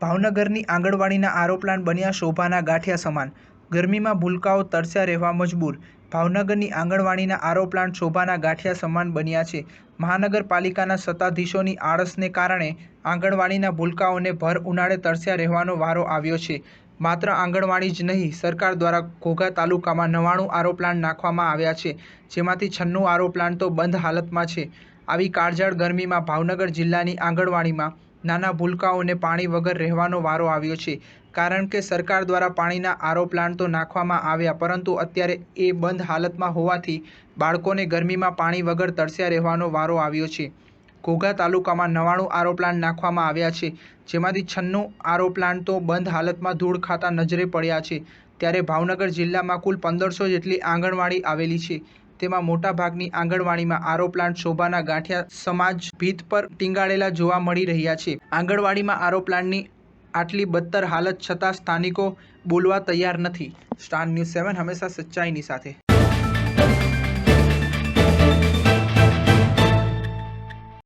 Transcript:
ભાવનગરની આંગણવાડીના આરો પ્લાન્ટ બન્યા શોભાના ગાંઠિયા સમાન। ગરમીમાં ભૂલકાઓ તરસ્યા રહેવા મજબૂર। ભાવનગરની આંગણવાડીના આરો પ્લાન્ટ શોભાના ગાંઠિયા સમાન બન્યા છે। મહાનગરપાલિકાના સત્તાધીશોની આળસને કારણે આંગણવાડીના ભૂલકાઓને ભર ઉનાળે તરસ્યા રહેવાનો વારો આવ્યો છે। માત્ર આંગણવાડી જ નહીં, સરકાર દ્વારા ઘોઘા તાલુકામાં 99 આરો પ્લાન્ટ નાખવામાં આવ્યા છે, જેમાંથી 96 આરો પ્લાન્ટ તો બંધ હાલતમાં છે। આવી કાળઝાળ ગરમીમાં ભાવનગર જિલ્લાની આંગણવાડીમાં નાના ભૂલકાઓને પાણી વગર રહેવાનો વારો આવ્યો છે, કારણ કે સરકાર દ્વારા પાણીના આરો પ્લાન્ટ તો નાખવામાં આવ્યા, પરંતુ અત્યારે એ બંધ હાલતમાં હોવાથી બાળકોને ગરમીમાં પાણી વગર તરસ્યા રહેવાનો વારો આવ્યો છે। ઘોઘા તાલુકામાં 99 આરો પ્લાન્ટ નાખવામાં આવ્યા છે, જેમાંથી 96 આરો પ્લાન્ટ તો બંધ હાલતમાં ધૂળ ખાતા નજરે પડ્યા છે। ત્યારે ભાવનગર જિલ્લામાં કુલ 1500 જેટલી આંગણવાડી આવેલી છે, તેમાં મોટાભાગની આંગણવાડીમાં આરો પ્લાન્ટ શોભાના ગાંઠિયા સમાજ ભીત પર ટીંગાડેલા જોવા મળી રહ્યા છે। આંગણવાડીમાં આરો પ્લાન્ટની આટલી બદતર હાલત છતાં સ્થાનિકો બોલવા તૈયાર નથી। સ્ટાર ન્યૂઝ 7 હંમેશા સચ્ચાઈની સાથે।